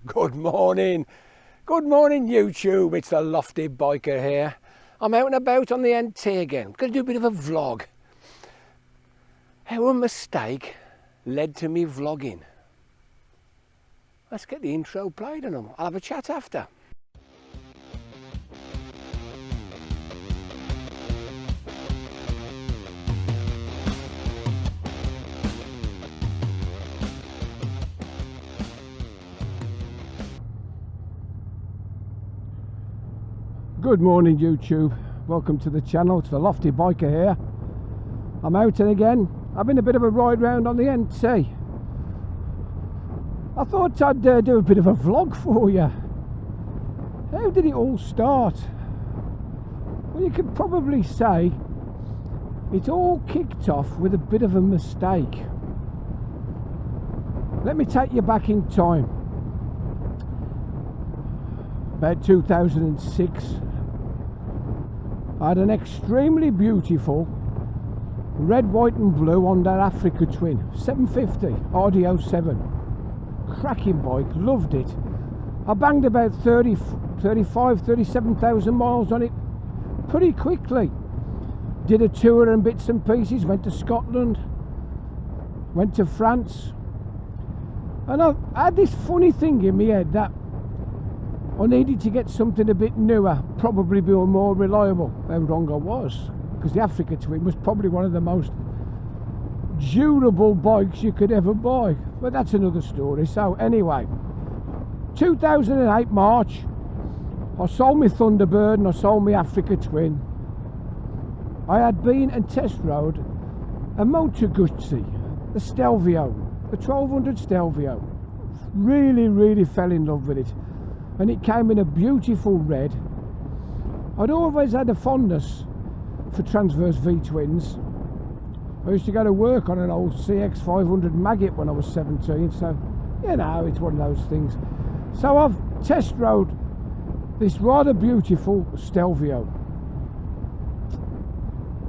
Good morning YouTube, it's the Lofty Biker here. I'm out and about on the NT again, going to do a bit of a vlog. How a mistake led to me vlogging. Let's get the intro played and I'll have a chat after. Good morning YouTube, welcome to the channel. It's the Lofty Biker here. I'm out and again having a bit of a ride round on the NT. I thought I'd do a bit of a vlog for you. How did it all start? Well, you could probably say it all kicked off with a bit of a mistake. Let me take you back in time. About 2006, I had an extremely beautiful red, white and blue Honda Africa Twin 750 RD07. Cracking bike, loved it. I banged about 37,000 miles on it pretty quickly. Did a tour and bits and pieces, went to Scotland, went to France, and I had this funny thing in my head that I needed to get something a bit newer, probably be more reliable. How wrong I was, because the Africa Twin was probably one of the most durable bikes you could ever buy, but that's another story. So anyway, 2008 March, I sold my Thunderbird and I sold my Africa Twin. I had been and test rode a Moto Guzzi, the Stelvio, the 1200 Stelvio. Really fell in love with it. And it came in a beautiful red. I'd always had a fondness for transverse V-twins. I used to go to work on an old CX500 Maggot when I was 17, so you know, it's one of those things. So I've test rode this rather beautiful Stelvio.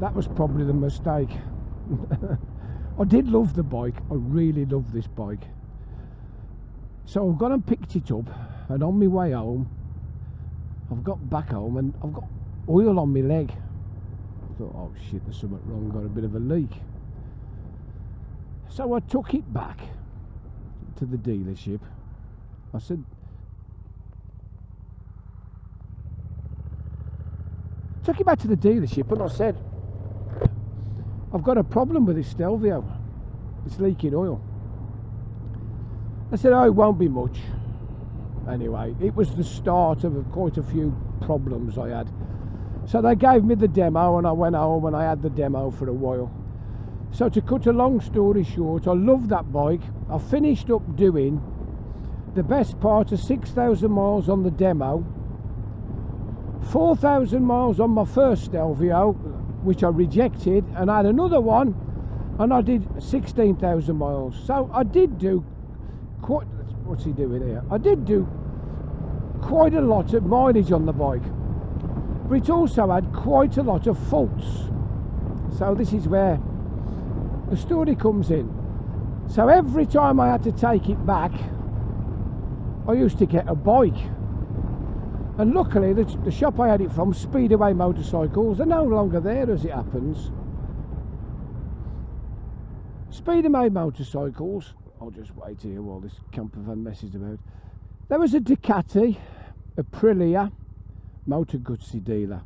That was probably the mistake. I did love the bike, I really loved this bike. So I've gone and picked it up, and on my way home I've got back home and I've got oil on my leg. I thought, oh shit, there's something wrong, got a bit of a leak. So I took it back to the dealership. I said, took it back to the dealership and I said, I've got a problem with this Stelvio, it's leaking oil. I said, oh, it won't be much. Anyway, it was the start of quite a few problems I had. So they gave me the demo and I went home and I had the demo for a while. So to cut a long story short, I loved that bike. I finished up doing the best part of 6,000 miles on the demo, 4,000 miles on my first Stelvio, which I rejected, and I had another one and I did 16,000 miles. So I did do quite, what's he doing here? I did do quite a lot of mileage on the bike, but it also had quite a lot of faults. So this is where the story comes in. So every time I had to take it back, I used to get a bike, and luckily the shop I had it from, Speedway Motorcycles, they're no longer there as it happens. Speedway Motorcycles, I'll just wait here while this camper van messes about. There was a Ducati, a Aprilia, Moto Guzzi dealer.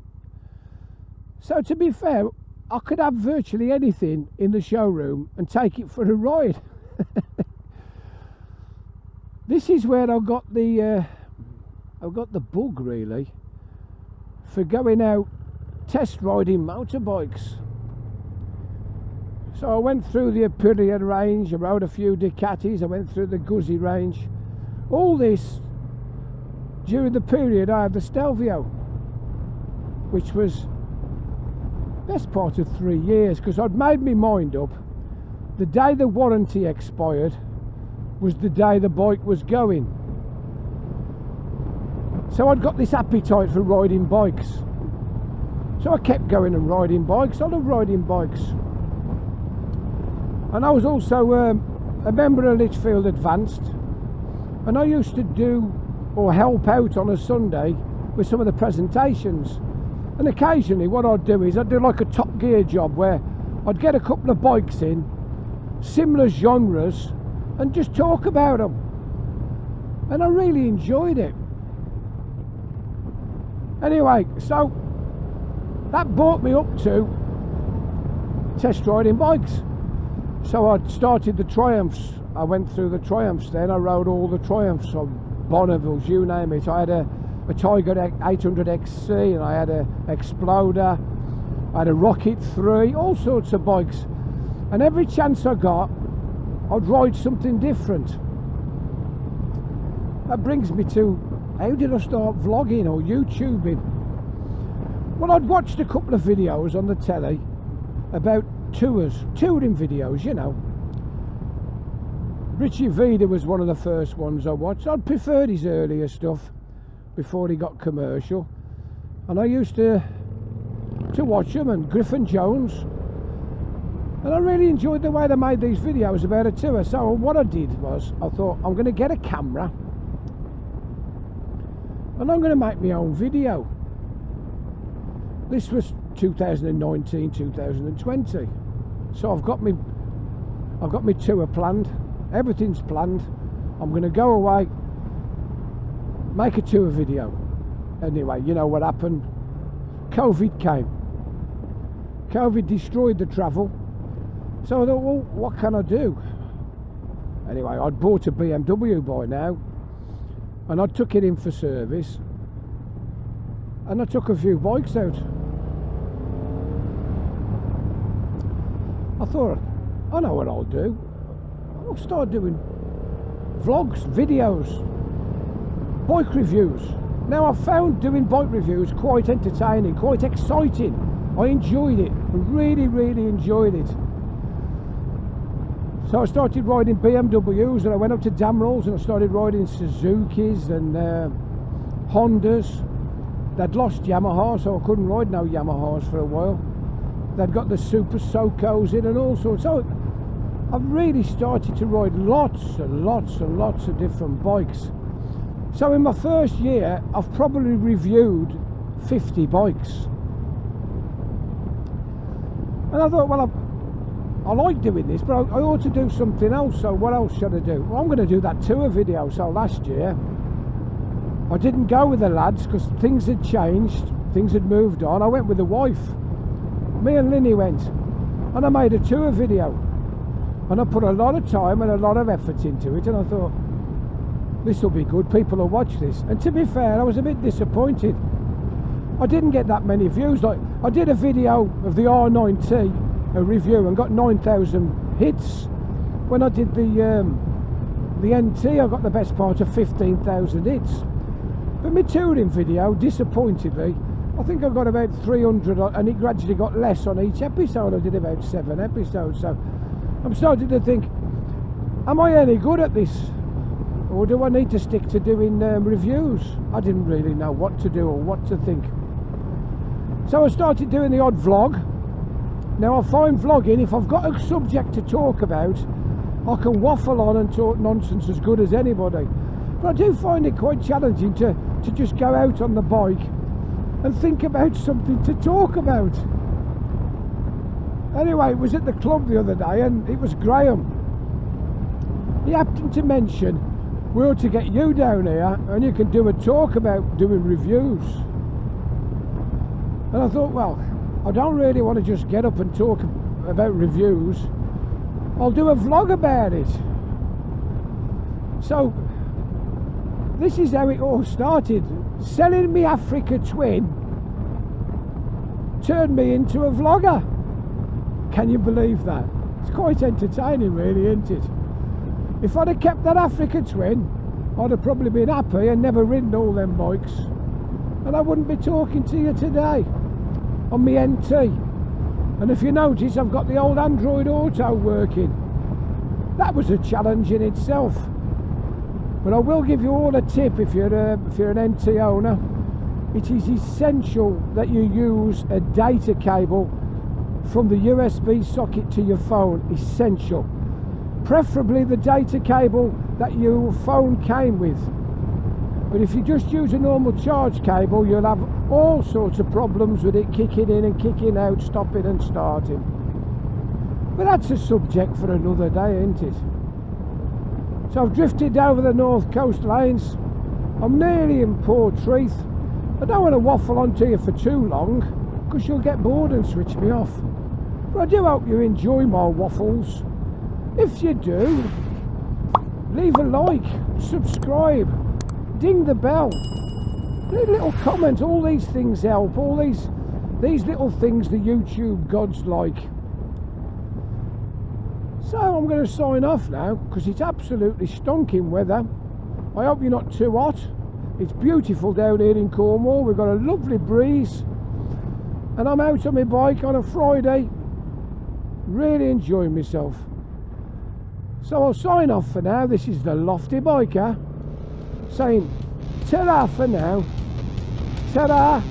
So to be fair, I could have virtually anything in the showroom and take it for a ride. This is where I got the bug really for going out test riding motorbikes. So I went through the Aprilia range, I rode a few Ducatis, I went through the Guzzi range. All this during the period I had the Stelvio, which was best part of 3 years, because I'd made my mind up. The day the warranty expired was the day the bike was going. So I'd got this appetite for riding bikes. So I kept going and riding bikes. I love riding bikes. And I was also a member of Lichfield Advanced, And I used to do or help out on a Sunday with some of the presentations. And occasionally what I'd do is I'd do like a Top Gear job where I'd get a couple of bikes in, similar genres, and just talk about them. And I really enjoyed it. Anyway, so that brought me up to test riding bikes. So I started the Triumphs. I went through the Triumphs then. I rode all the Triumphs on Bonnevilles, you name it. I had a Tiger 800 XC, and I had a Exploder, I had a Rocket 3, all sorts of bikes. And every chance I got, I'd ride something different. That brings me to, how did I start vlogging or YouTubing? Well, I'd watched a couple of videos on the telly about touring videos, you know. Richie Vida was one of the first ones I watched. I'd preferred his earlier stuff before he got commercial, and I used to watch him, and Griffin Jones, and I really enjoyed the way they made these videos about a tour. So what I did was, I thought, I'm going to get a camera and I'm going to make my own video. This was 2019, 2020. So I've got my tour planned. Everything's planned. I'm going to go away, make a tour video. Anyway, you know what happened? COVID came. COVID destroyed the travel. So I thought, well, what can I do? Anyway, I'd bought a BMW by now, and I took it in for service, and I took a few bikes out. I thought, I know what I'll do. I'll start doing vlogs, videos, bike reviews. Now, I've found doing bike reviews quite entertaining, quite exciting. I enjoyed it. I really, really enjoyed it. So I started riding BMWs, and I went up to Damrells, and I started riding Suzukis and Hondas. They'd lost Yamaha, so I couldn't ride no Yamahas for a while. They'd got the Super Socos in and all sorts. So I've really started to ride lots and lots and lots of different bikes. So in my first year, I've probably reviewed 50 bikes. And I thought, well, I like doing this, but I ought to do something else. So what else should I do? Well, I'm going to do that tour video. So last year, I didn't go with the lads because things had changed, things had moved on. I went with the wife. Me and Linny went, and I made a tour video. And I put a lot of time and a lot of effort into it, and I thought, this will be good, people will watch this. And to be fair, I was a bit disappointed. I didn't get that many views. Like, I did a video of the R9T, a review, and got 9,000 hits. When I did the NT, I got the best part of 15,000 hits. But my touring video, disappointingly, I think I got about 300, and it gradually got less on each episode. I did about 7 episodes. So I'm starting to think, am I any good at this? Or do I need to stick to doing reviews? I didn't really know what to do or what to think. So I started doing the odd vlog. Now I find vlogging, if I've got a subject to talk about, I can waffle on and talk nonsense as good as anybody. But I do find it quite challenging to just go out on the bike and think about something to talk about. Anyway, it was at the club the other day, and it was Graham. He happened to mention, we ought to get you down here and you can do a talk about doing reviews. And I thought, well, I don't really want to just get up and talk about reviews. I'll do a vlog about it. So this is how it all started. Selling me Africa Twin turned me into a vlogger. Can you believe that? It's quite entertaining, really, isn't it? If I'd have kept that Africa Twin, I'd have probably been happy and never ridden all them bikes, and I wouldn't be talking to you today on my NT. And if you notice, I've got the old Android Auto working. That was a challenge in itself. But I will give you all a tip if you're an NT owner. It is essential that you use a data cable from the USB socket to your phone. Essential. Preferably the data cable that your phone came with. But if you just use a normal charge cable, you'll have all sorts of problems with it kicking in and kicking out, stopping and starting. But that's a subject for another day, isn't it? So I've drifted over the North Coast lanes. I'm nearly in Portreath. I don't want to waffle on to you for too long, because you'll get bored and switch me off. But I do hope you enjoy my waffles. If you do, leave a like, subscribe, ding the bell, leave a little comment. All these things help. All these little things the YouTube gods like. So I'm going to sign off now, because it's absolutely stonking weather. I hope you're not too hot. It's beautiful down here in Cornwall. We've got a lovely breeze, and I'm out on my bike on a Friday, really enjoying myself. So I'll sign off for now. This is the Lofty Biker saying ta-ra for now. Ta-ra.